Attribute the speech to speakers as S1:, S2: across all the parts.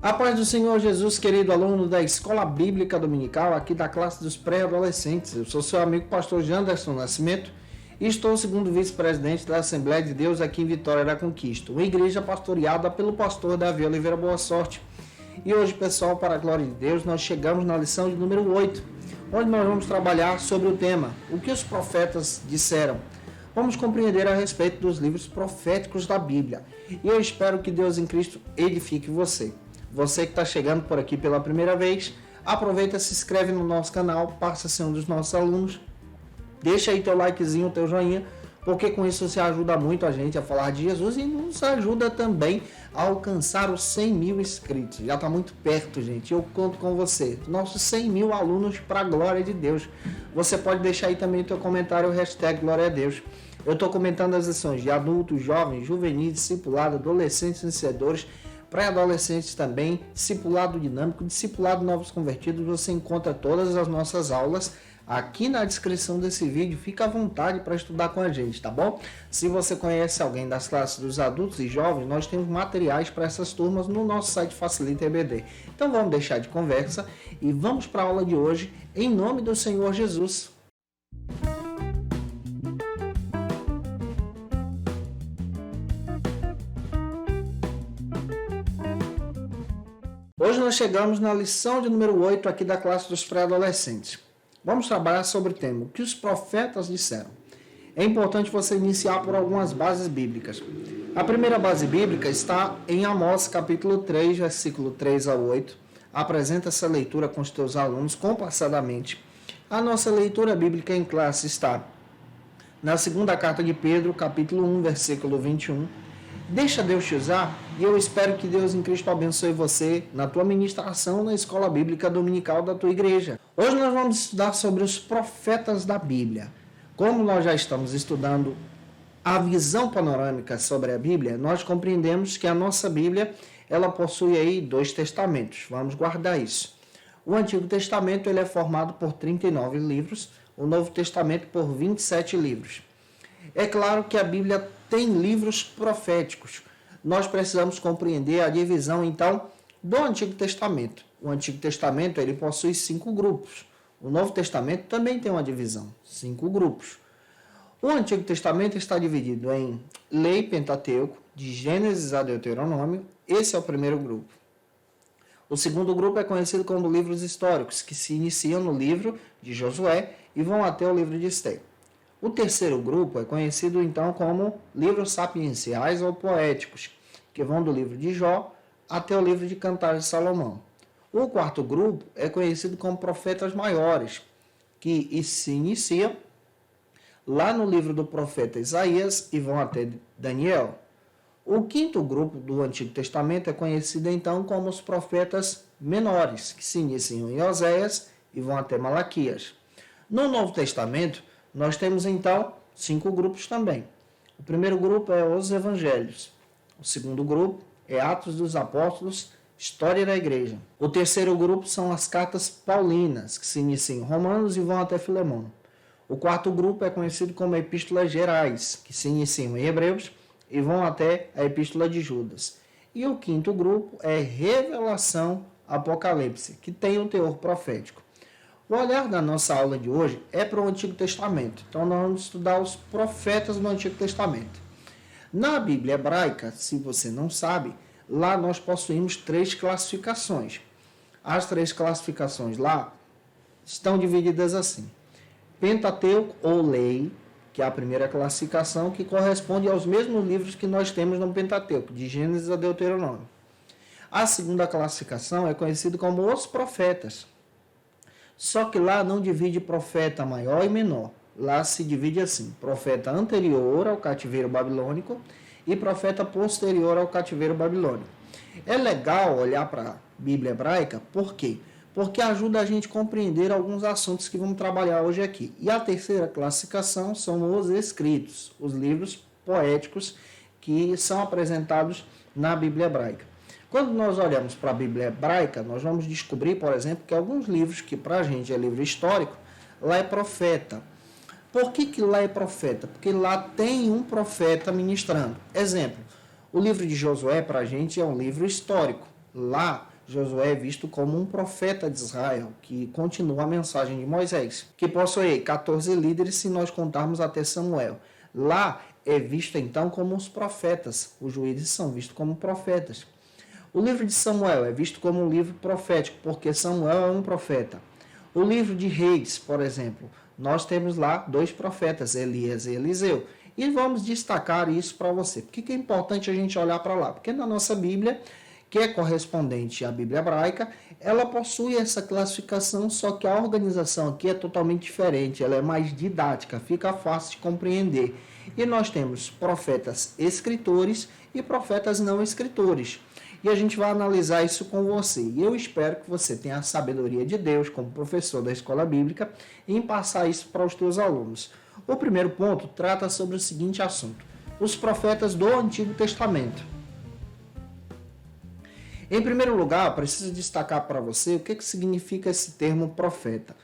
S1: A paz do Senhor Jesus, querido aluno da Escola Bíblica Dominical, aqui da classe dos pré-adolescentes. Eu sou seu amigo pastor Janderson Nascimento e estou segundo vice-presidente da Assembleia de Deus aqui em Vitória da Conquista, uma igreja pastoreada pelo pastor Davi Oliveira Boa Sorte. E hoje, pessoal, para a glória de Deus, nós chegamos na lição de número 8, onde nós vamos trabalhar sobre o tema, o que os profetas disseram. Vamos compreender a respeito dos livros proféticos da Bíblia. E eu espero que Deus em Cristo edifique você. Você que está chegando por aqui pela primeira vez, aproveita, se inscreve no nosso canal, passa a ser um dos nossos alunos. Deixa aí teu likezinho, teu joinha, porque com isso você ajuda muito a gente a falar de Jesus e nos ajuda também a alcançar os 100 mil inscritos. Já está muito perto, gente. Eu conto com você. Nossos 100 mil alunos para a glória de Deus. Você pode deixar aí também teu comentário, hashtag Glória a Deus. Eu estou comentando as lições de adultos, jovens, juvenis, discipulado, adolescentes, iniciadores, pré-adolescentes também, discipulado dinâmico, discipulado novos convertidos. Você encontra todas as nossas aulas aqui na descrição desse vídeo. Fica à vontade para estudar com a gente, tá bom? Se você conhece alguém das classes dos adultos e jovens, nós temos materiais para essas turmas no nosso site Facilita EBD. Então vamos deixar de conversa e vamos para a aula de hoje, em nome do Senhor Jesus. Hoje nós chegamos na lição de número 8 aqui da classe dos pré-adolescentes. Vamos trabalhar sobre o tema, o que os profetas disseram. É importante você iniciar por algumas bases bíblicas. A primeira base bíblica está em Amós, capítulo 3, versículo 3 a 8. Apresenta essa leitura com os teus alunos compassadamente. A nossa leitura bíblica em classe está na segunda carta de Pedro, capítulo 1, versículo 21. Deixa Deus te usar e eu espero que Deus em Cristo abençoe você na tua ministração na Escola Bíblica Dominical da tua igreja. Hoje nós vamos estudar sobre os profetas da Bíblia. Como nós já estamos estudando a visão panorâmica sobre a Bíblia, nós compreendemos que a nossa Bíblia ela possui aí 2 testamentos. Vamos guardar isso. O Antigo Testamento ele é formado por 39 livros, o Novo Testamento por 27 livros. É claro que a Bíblia tem livros proféticos. Nós precisamos compreender a divisão, então, do Antigo Testamento. O Antigo Testamento ele possui 5 grupos. O Novo Testamento também tem uma divisão, 5 grupos. O Antigo Testamento está dividido em Lei Pentateuco, de Gênesis a Deuteronômio. Esse é o primeiro grupo. O segundo grupo é conhecido como livros históricos, que se iniciam no livro de Josué e vão até o livro de Esther. O terceiro grupo é conhecido então como livros sapienciais ou poéticos, que vão do livro de Jó até o livro de Cantares de Salomão. O quarto grupo é conhecido como profetas maiores, que se iniciam lá no livro do profeta Isaías e vão até Daniel. O quinto grupo do Antigo Testamento é conhecido então como os profetas menores, que se iniciam em Oséias e vão até Malaquias. No Novo Testamento, nós temos então 5 grupos também. O primeiro grupo é os Evangelhos. O segundo grupo é Atos dos Apóstolos, História da Igreja. O terceiro grupo são as cartas paulinas, que se iniciam em Romanos e vão até Filemão. O quarto grupo é conhecido como Epístolas Gerais, que se iniciam em Hebreus e vão até a Epístola de Judas. E o quinto grupo é Revelação Apocalipse, que tem um teor profético. O olhar da nossa aula de hoje é para o Antigo Testamento. Então, nós vamos estudar os profetas do Antigo Testamento. Na Bíblia hebraica, se você não sabe, lá nós possuímos 3 classificações. As 3 classificações lá estão divididas assim. Pentateuco ou Lei, que é a primeira classificação, que corresponde aos mesmos livros que nós temos no Pentateuco, de Gênesis a Deuteronômio. A segunda classificação é conhecida como os profetas. Só que lá não divide profeta maior e menor. Lá se divide assim, profeta anterior ao cativeiro babilônico e profeta posterior ao cativeiro babilônico. É legal olhar para a Bíblia hebraica, por quê? Porque ajuda a gente a compreender alguns assuntos que vamos trabalhar hoje aqui. E a terceira classificação são os escritos, os livros poéticos que são apresentados na Bíblia hebraica. Quando nós olhamos para a Bíblia hebraica, nós vamos descobrir, por exemplo, que alguns livros que para a gente é livro histórico, lá é profeta. Por que lá é profeta? Porque lá tem um profeta ministrando. Exemplo, o livro de Josué para a gente é um livro histórico. Lá Josué é visto como um profeta de Israel, que continua a mensagem de Moisés, que possui 14 líderes se nós contarmos até Samuel. Lá é visto então como os profetas, os juízes são vistos como profetas. O livro de Samuel é visto como um livro profético, porque Samuel é um profeta. O livro de Reis, por exemplo, nós temos lá 2 profetas, Elias e Eliseu. E vamos destacar isso para você. Por que é importante a gente olhar para lá? Porque na nossa Bíblia, que é correspondente à Bíblia hebraica, ela possui essa classificação, só que a organização aqui é totalmente diferente, ela é mais didática, fica fácil de compreender. E nós temos profetas escritores e profetas não escritores. E a gente vai analisar isso com você. E eu espero que você tenha a sabedoria de Deus, como professor da escola bíblica, em passar isso para os teus alunos. O primeiro ponto trata sobre o seguinte assunto: os profetas do Antigo Testamento. Em primeiro lugar, preciso destacar para você o que significa esse termo profeta.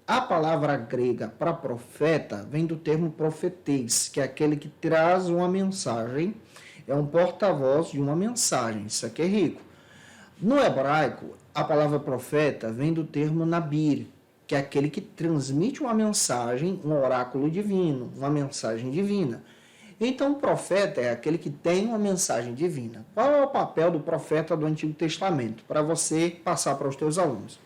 S1: A palavra grega para profeta vem do termo profetês, que é aquele que traz uma mensagem, é um porta-voz de uma mensagem. Isso aqui é rico. No hebraico, a palavra profeta vem do termo nabir, que é aquele que transmite uma mensagem, um oráculo divino, uma mensagem divina. Então, o profeta é aquele que tem uma mensagem divina. Qual é o papel do profeta do Antigo Testamento? Para você passar para os teus alunos.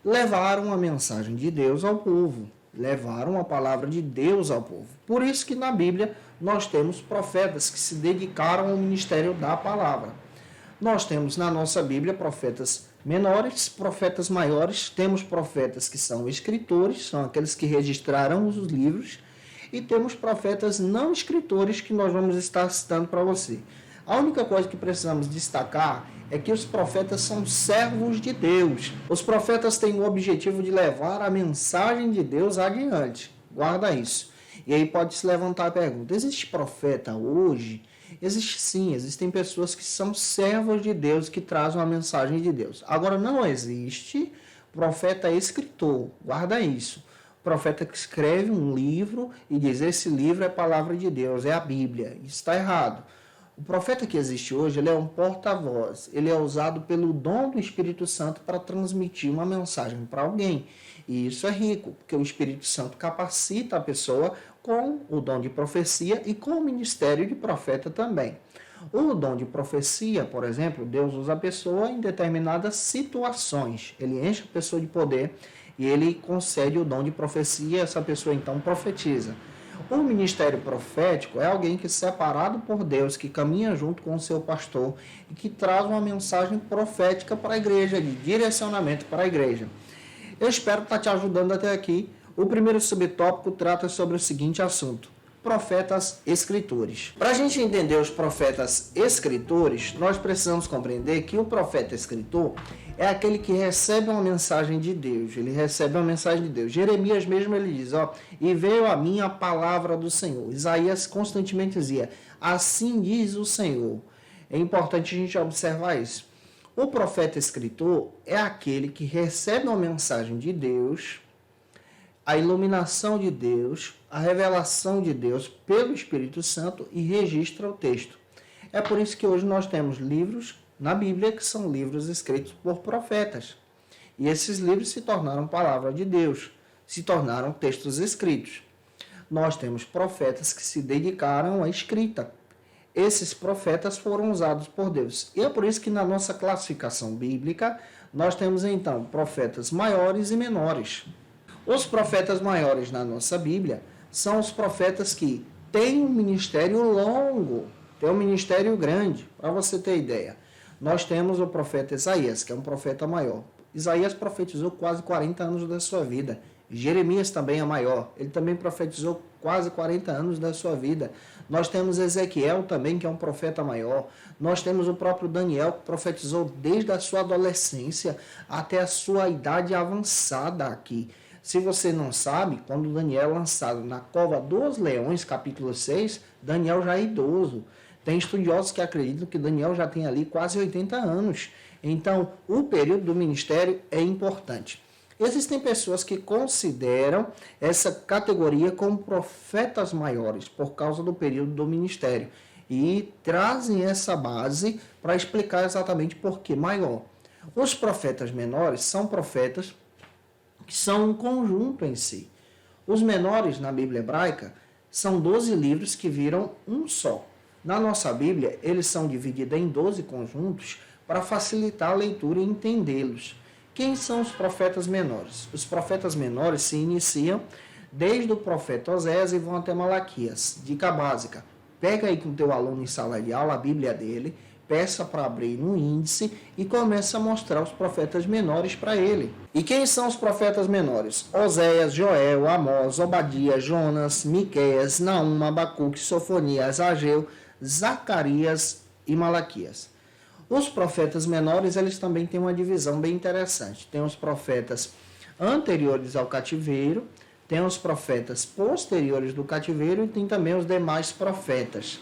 S1: Levar uma mensagem de Deus ao povo. Levar uma palavra de Deus ao povo. Por isso que na Bíblia nós temos profetas que se dedicaram ao ministério da palavra. Nós temos na nossa Bíblia profetas menores, profetas maiores. Temos profetas que são escritores, são aqueles que registraram os livros. E temos profetas não escritores que nós vamos estar citando para você. A única coisa que precisamos destacar é que os profetas são servos de Deus. Os profetas têm o objetivo de levar a mensagem de Deus adiante. Guarda isso. E aí pode se levantar a pergunta: existe profeta hoje? Existe sim, existem pessoas que são servos de Deus, que trazem a mensagem de Deus. Agora, não existe profeta escritor. Guarda isso. Profeta que escreve um livro e diz: esse livro é a palavra de Deus, é a Bíblia. Isso está errado. O profeta que existe hoje, ele é um porta-voz. Ele é usado pelo dom do Espírito Santo para transmitir uma mensagem para alguém. E isso é rico, porque o Espírito Santo capacita a pessoa com o dom de profecia e com o ministério de profeta também. O dom de profecia, por exemplo, Deus usa a pessoa em determinadas situações. Ele enche a pessoa de poder e ele concede o dom de profecia, essa pessoa então profetiza. O ministério profético é alguém que é separado por Deus, que caminha junto com o seu pastor e que traz uma mensagem profética para a igreja, de direcionamento para a igreja. Eu espero estar te ajudando até aqui. O primeiro subtópico trata sobre o seguinte assunto: profetas escritores. Para a gente entender os profetas escritores, nós precisamos compreender que o profeta escritor é aquele que recebe uma mensagem de Deus. Ele recebe uma mensagem de Deus. Jeremias mesmo ele diz: e veio a mim a palavra do Senhor. Isaías constantemente dizia: assim diz o Senhor. É importante a gente observar isso. O profeta escritor é aquele que recebe uma mensagem de Deus, a iluminação de Deus, a revelação de Deus pelo Espírito Santo e registra o texto. É por isso que hoje nós temos livros na Bíblia que são livros escritos por profetas. E esses livros se tornaram palavra de Deus, se tornaram textos escritos. Nós temos profetas que se dedicaram à escrita. Esses profetas foram usados por Deus. E é por isso que na nossa classificação bíblica nós temos então profetas maiores e menores. Os profetas maiores na nossa Bíblia são os profetas que têm um ministério longo, têm um ministério grande. Para você ter ideia, nós temos o profeta Isaías, que é um profeta maior. Isaías profetizou quase 40 anos da sua vida. Jeremias também é maior. Ele também profetizou quase 40 anos da sua vida. Nós temos Ezequiel também, que é um profeta maior. Nós temos o próprio Daniel, que profetizou desde a sua adolescência até a sua idade avançada aqui. Se você não sabe, quando Daniel é lançado na cova dos leões, capítulo 6, Daniel já é idoso. Tem estudiosos que acreditam que Daniel já tem ali quase 80 anos. Então, o período do ministério é importante. Existem pessoas que consideram essa categoria como profetas maiores por causa do período do ministério e trazem essa base para explicar exatamente por que maior. Os profetas menores são profetas que são um conjunto em si. Os menores na Bíblia hebraica são 12 livros que viram um só. Na nossa Bíblia, eles são divididos em 12 conjuntos para facilitar a leitura e entendê-los. Quem são os profetas menores? Os profetas menores se iniciam desde o profeta Oséias e vão até Malaquias. Dica básica: pega aí com o teu aluno em sala de aula a Bíblia dele, peça para abrir no índice e começa a mostrar os profetas menores para ele. E quem são os profetas menores? Oséias, Joel, Amós, Obadias, Jonas, Miqueias, Naum, Abacuque, Sofonias, Ageu, Zacarias e Malaquias. Os profetas menores, eles também têm uma divisão bem interessante. Tem os profetas anteriores ao cativeiro, tem os profetas posteriores do cativeiro e tem também os demais profetas.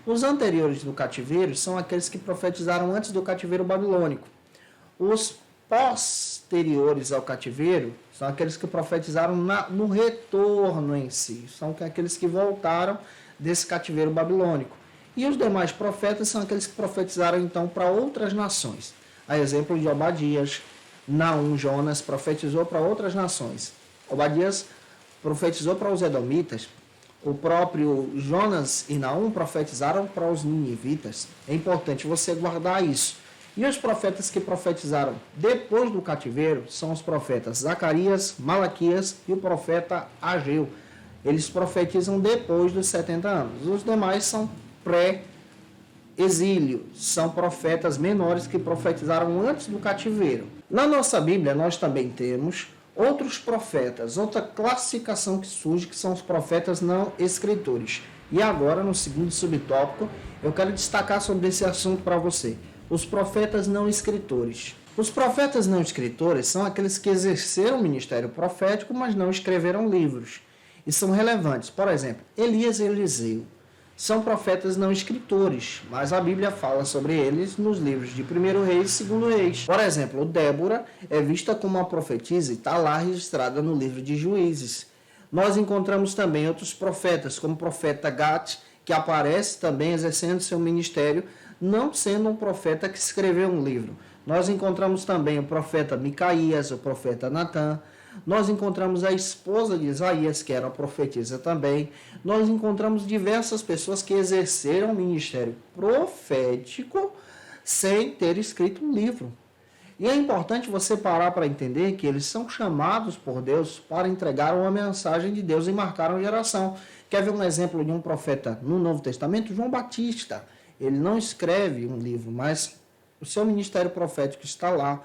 S1: Os anteriores do cativeiro são aqueles que profetizaram antes do cativeiro babilônico. Os posteriores ao cativeiro são aqueles que profetizaram no retorno em si. São aqueles que voltaram desse cativeiro babilônico. E os demais profetas são aqueles que profetizaram então para outras nações. A exemplo de Obadias, Naum, Jonas profetizou para outras nações. Obadias profetizou para os edomitas. O próprio Jonas e Naum profetizaram para os ninivitas. É importante você guardar isso. E os profetas que profetizaram depois do cativeiro são os profetas Zacarias, Malaquias e o profeta Ageu. Eles profetizam depois dos 70 anos. Os demais são pré-exílio, são profetas menores que profetizaram antes do cativeiro. Na nossa Bíblia, nós também temos outros profetas, outra classificação que surge, que são os profetas não escritores. E agora, no segundo subtópico, eu quero destacar sobre esse assunto para você. Os profetas não escritores. Os profetas não escritores são aqueles que exerceram o ministério profético, mas não escreveram livros. E são relevantes. Por exemplo, Elias e Eliseu são profetas não escritores, mas a Bíblia fala sobre eles nos livros de 1 Reis e 2 Reis. Por exemplo, Débora é vista como uma profetisa e está lá registrada no livro de Juízes. Nós encontramos também outros profetas, como o profeta Gat, que aparece também exercendo seu ministério, não sendo um profeta que escreveu um livro. Nós encontramos também o profeta Micaías, o profeta Natã. Nós encontramos a esposa de Isaías, que era profetisa também. Nós encontramos diversas pessoas que exerceram o ministério profético sem ter escrito um livro. E é importante você parar para entender que eles são chamados por Deus para entregar uma mensagem de Deus e marcar uma geração. Quer ver um exemplo de um profeta no Novo Testamento? João Batista. Ele não escreve um livro, mas o seu ministério profético está lá.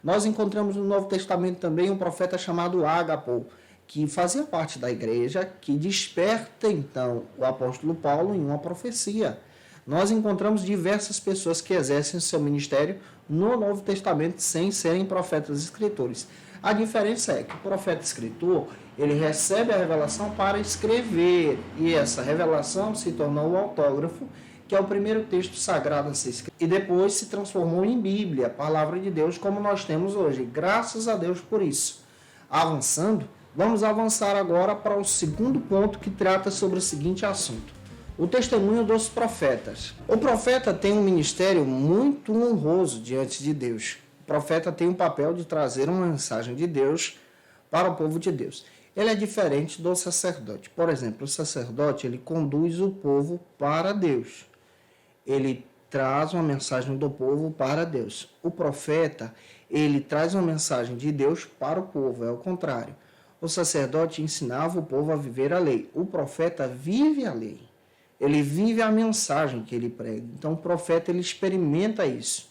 S1: Nós encontramos no Novo Testamento também um profeta chamado Ágapo, que fazia parte da igreja, que desperta então o apóstolo Paulo em uma profecia. Nós encontramos diversas pessoas que exercem seu ministério no Novo Testamento sem serem profetas escritores. A diferença é que o profeta escritor, ele recebe a revelação para escrever, e essa revelação se tornou o autógrafo, que é o primeiro texto sagrado a ser escrito, e depois se transformou em Bíblia, a palavra de Deus, como nós temos hoje. Graças a Deus por isso. Avançando, vamos avançar agora para o segundo ponto, que trata sobre o seguinte assunto: o testemunho dos profetas. O profeta tem um ministério muito honroso diante de Deus. O profeta tem o papel de trazer uma mensagem de Deus para o povo de Deus. Ele é diferente do sacerdote. Por exemplo, o sacerdote, ele conduz o povo para Deus. Ele traz uma mensagem do povo para Deus. O profeta, ele traz uma mensagem de Deus para o povo, é o contrário. O sacerdote ensinava o povo a viver a lei. O profeta vive a lei. Ele vive a mensagem que ele prega. Então, o profeta, ele experimenta isso.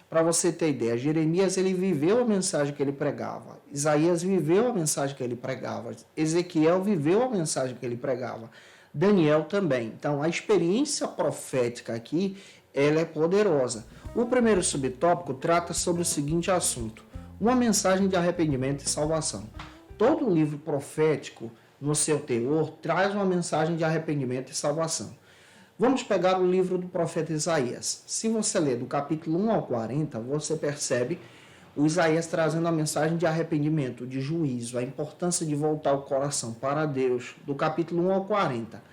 S1: Para você ter ideia, Jeremias, ele viveu a mensagem que ele pregava. Isaías viveu a mensagem que ele pregava. Ezequiel viveu a mensagem que ele pregava. Daniel também. Então, a experiência profética aqui, ela é poderosa. O primeiro subtópico trata sobre o seguinte assunto: uma mensagem de arrependimento e salvação. Todo livro profético, no seu teor, traz uma mensagem de arrependimento e salvação. Vamos pegar o livro do profeta Isaías. Se você ler do capítulo 1 ao 40, você percebe o Isaías trazendo a mensagem de arrependimento, de juízo, a importância de voltar o coração para Deus, do capítulo 1 ao 40.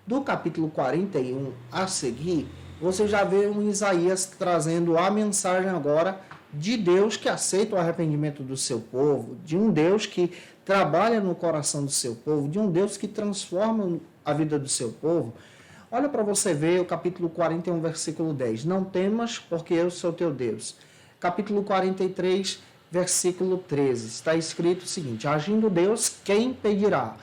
S1: Do capítulo 41 a seguir, você já vê um Isaías trazendo a mensagem agora de Deus que aceita o arrependimento do seu povo, de um Deus que trabalha no coração do seu povo, de um Deus que transforma a vida do seu povo. Olha para você ver o capítulo 41, versículo 10. Não temas, porque eu sou teu Deus. Capítulo 43, versículo 13. Está escrito o seguinte: agindo Deus, quem impedirá?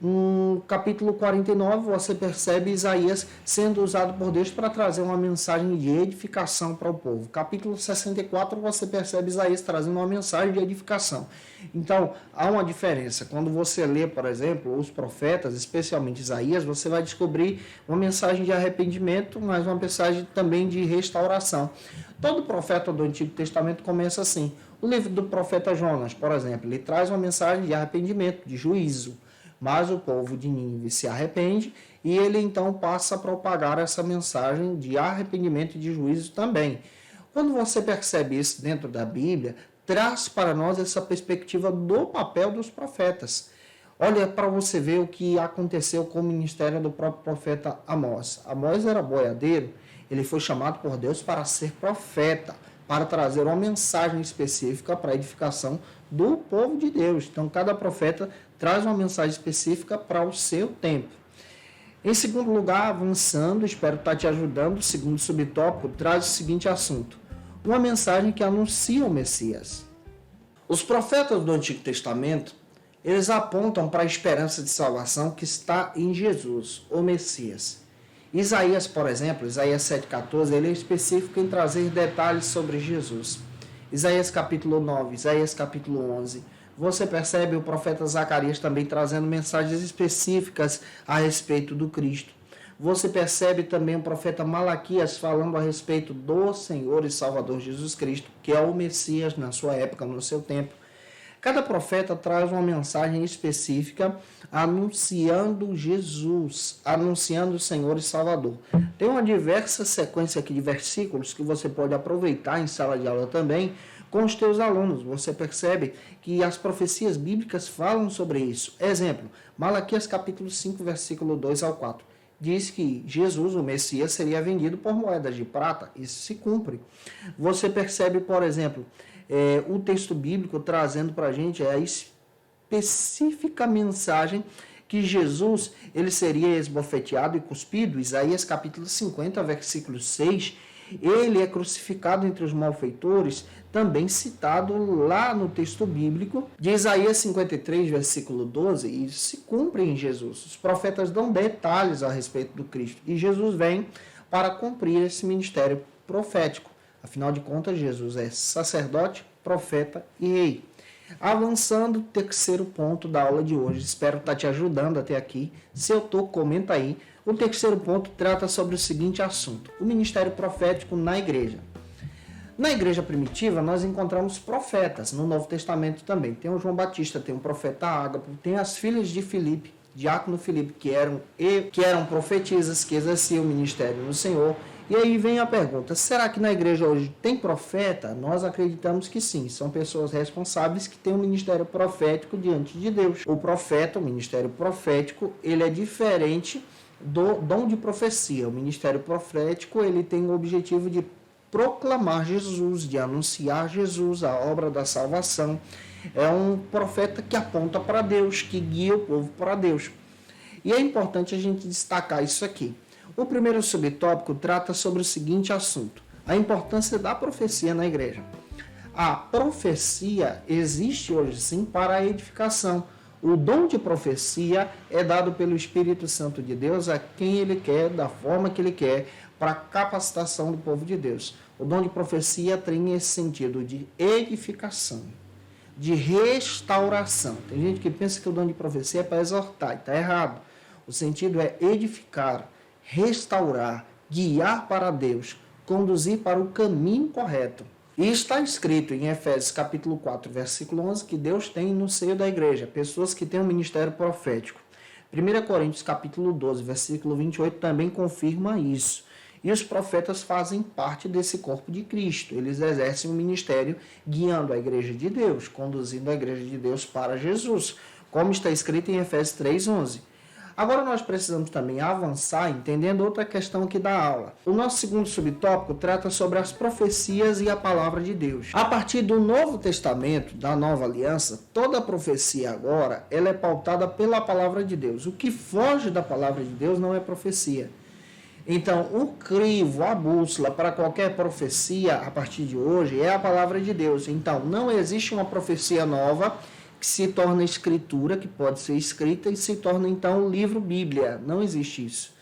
S1: No capítulo 49, você percebe Isaías sendo usado por Deus para trazer uma mensagem de edificação para o povo. Capítulo 64, você percebe Isaías trazendo uma mensagem de edificação. Então, há uma diferença. Quando você lê, por exemplo, os profetas, especialmente Isaías, você vai descobrir uma mensagem de arrependimento, mas uma mensagem também de restauração. Todo profeta do Antigo Testamento começa assim. O livro do profeta Jonas, por exemplo, ele traz uma mensagem de arrependimento, de juízo. Mas o povo de Nínive se arrepende e ele então passa a propagar essa mensagem de arrependimento e de juízo também. Quando você percebe isso dentro da Bíblia, traz para nós essa perspectiva do papel dos profetas. Olha para você ver o que aconteceu com o ministério do próprio profeta Amós. Amós era boiadeiro, ele foi chamado por Deus para ser profeta, para trazer uma mensagem específica para a edificação do povo de Deus. Então, cada profeta traz uma mensagem específica para o seu tempo. Em segundo lugar, avançando, espero estar te ajudando, o segundo subtópico traz o seguinte assunto: uma mensagem que anuncia o Messias. Os profetas do Antigo Testamento, eles apontam para a esperança de salvação que está em Jesus, o Messias. Isaías, por exemplo, Isaías 7,14, ele é específico em trazer detalhes sobre Jesus. Isaías capítulo 9, Isaías capítulo 11. Você percebe o profeta Zacarias também trazendo mensagens específicas a respeito do Cristo. Você percebe também o profeta Malaquias falando a respeito do Senhor e Salvador Jesus Cristo, que é o Messias na sua época, no seu tempo. Cada profeta traz uma mensagem específica anunciando Jesus, anunciando o Senhor e Salvador. Tem uma diversa sequência aqui de versículos que você pode aproveitar em sala de aula também com os teus alunos. Você percebe que as profecias bíblicas falam sobre isso. Exemplo, Malaquias capítulo 5, versículo 2 ao 4. Diz que Jesus, o Messias, seria vendido por moedas de prata. Isso se cumpre. Você percebe, por exemplo, o texto bíblico trazendo para a gente a específica mensagem que Jesus ele seria esbofeteado e cuspido. Isaías capítulo 50, versículo 6. Ele é crucificado entre os malfeitores, também citado lá no texto bíblico de Isaías 53, versículo 12, e isso se cumpre em Jesus. Os profetas dão detalhes a respeito do Cristo, e Jesus vem para cumprir esse ministério profético. Afinal de contas, Jesus é sacerdote, profeta e rei. Avançando, terceiro ponto da aula de hoje. Espero estar te ajudando até aqui. Se eu estou, comenta aí. O terceiro ponto trata sobre o seguinte assunto: o ministério profético na igreja. Na igreja primitiva, nós encontramos profetas. No Novo Testamento também. Tem o João Batista, tem o profeta Ágapo, tem as filhas de Filipe, diácono Filipe, que eram profetisas, que exerciam o ministério no Senhor. E aí vem a pergunta: será que na igreja hoje tem profeta? Nós acreditamos que sim, são pessoas responsáveis que têm um ministério profético diante de Deus. O profeta, o ministério profético, ele é diferente do dom de profecia. O ministério profético, ele tem o objetivo de proclamar Jesus, de anunciar Jesus, a obra da salvação. É um profeta que aponta para Deus, que guia o povo para Deus. E é importante a gente destacar isso aqui. O primeiro subtópico trata sobre o seguinte assunto: a importância da profecia na igreja. A profecia existe hoje sim para a edificação. O dom de profecia é dado pelo Espírito Santo de Deus a quem ele quer, da forma que ele quer, para a capacitação do povo de Deus. O dom de profecia tem esse sentido de edificação, de restauração. Tem gente que pensa que o dom de profecia é para exortar, e está errado. O sentido é edificar, restaurar, guiar para Deus, conduzir para o caminho correto. E está escrito em Efésios capítulo 4, versículo 11, que Deus tem no seio da igreja pessoas que têm um ministério profético. 1 Coríntios capítulo 12, versículo 28 também confirma isso. E os profetas fazem parte desse corpo de Cristo. Eles exercem um ministério guiando a igreja de Deus, conduzindo a igreja de Deus para Jesus, como está escrito em Efésios 3, 11. Agora nós precisamos também avançar entendendo outra questão aqui da aula. O nosso segundo subtópico trata sobre as profecias e a palavra de Deus. A partir do Novo Testamento, da Nova Aliança, toda profecia agora ela é pautada pela palavra de Deus. O que foge da palavra de Deus não é profecia. Então, o crivo, a bússola para qualquer profecia a partir de hoje é a palavra de Deus. Então, não existe uma profecia nova que se torna escritura, que pode ser escrita e se torna então o livro Bíblia. Não existe isso.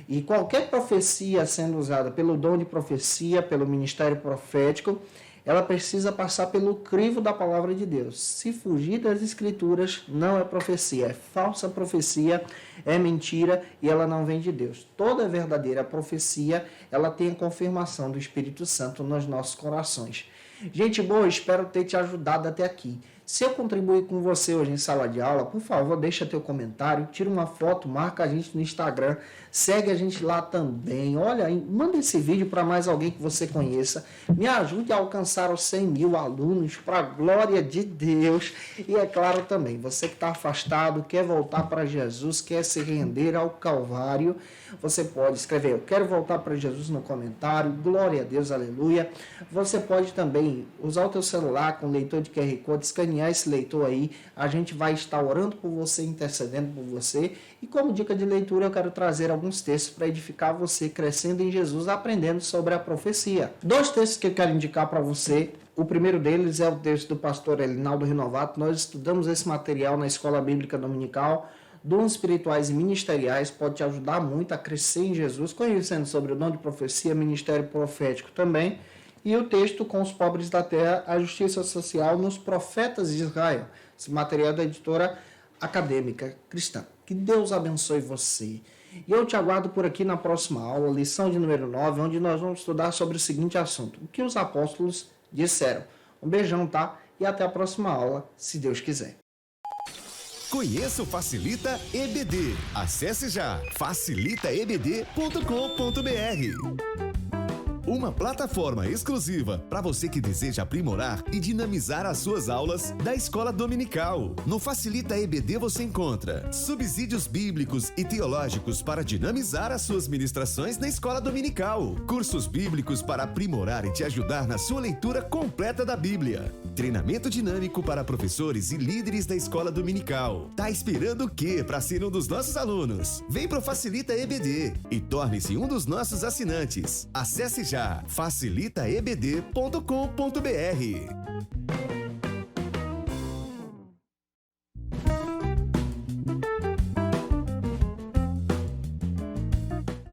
S1: E qualquer profecia sendo usada pelo dom de profecia, pelo ministério profético, ela precisa passar pelo crivo da palavra de Deus. Se fugir das escrituras, não é profecia, é falsa profecia, é mentira e ela não vem de Deus. Toda verdadeira profecia, ela tem a confirmação do Espírito Santo nos nossos corações. Gente boa, espero ter te ajudado até aqui. Se eu contribuir com você hoje em sala de aula, por favor, deixa teu comentário, tira uma foto, marca a gente no Instagram, segue a gente lá também. Olha, manda esse vídeo para mais alguém que você conheça. Me ajude a alcançar os 100 mil alunos, para a glória de Deus. E é claro também, você que está afastado, quer voltar para Jesus, quer se render ao Calvário, você pode escrever, eu quero voltar para Jesus no comentário, glória a Deus, aleluia. Você pode também usar o teu celular com leitor de QR Code, escanear esse leitor aí, a gente vai estar orando por você, intercedendo por você. E como dica de leitura, eu quero trazer alguns textos para edificar você, crescendo em Jesus, aprendendo sobre a profecia. 2 textos que eu quero indicar para você. O primeiro deles é o texto do pastor Elinaldo Renovato. Nós estudamos esse material na Escola Bíblica Dominical. Dons espirituais e ministeriais pode te ajudar muito a crescer em Jesus, conhecendo sobre o dom de profecia, ministério profético também. E o texto com os pobres da terra, a justiça social nos profetas de Israel. Esse material é da editora acadêmica cristã. Que Deus abençoe você. E eu te aguardo por aqui na próxima aula, lição de número 9, onde nós vamos estudar sobre o seguinte assunto: o que os apóstolos disseram. Um beijão, tá? E até a próxima aula, se Deus quiser.
S2: Conheça o Facilita EBD. Acesse já facilitaebd.com.br. Uma plataforma exclusiva para você que deseja aprimorar e dinamizar as suas aulas da escola dominical. No Facilita EBD você encontra subsídios bíblicos e teológicos para dinamizar as suas ministrações na escola dominical, cursos bíblicos para aprimorar e te ajudar na sua leitura completa da Bíblia, treinamento dinâmico para professores e líderes da escola dominical. Tá esperando o quê para ser um dos nossos alunos? Vem pro Facilita EBD e torne-se um dos nossos assinantes. Acesse já facilitaebd.com.br.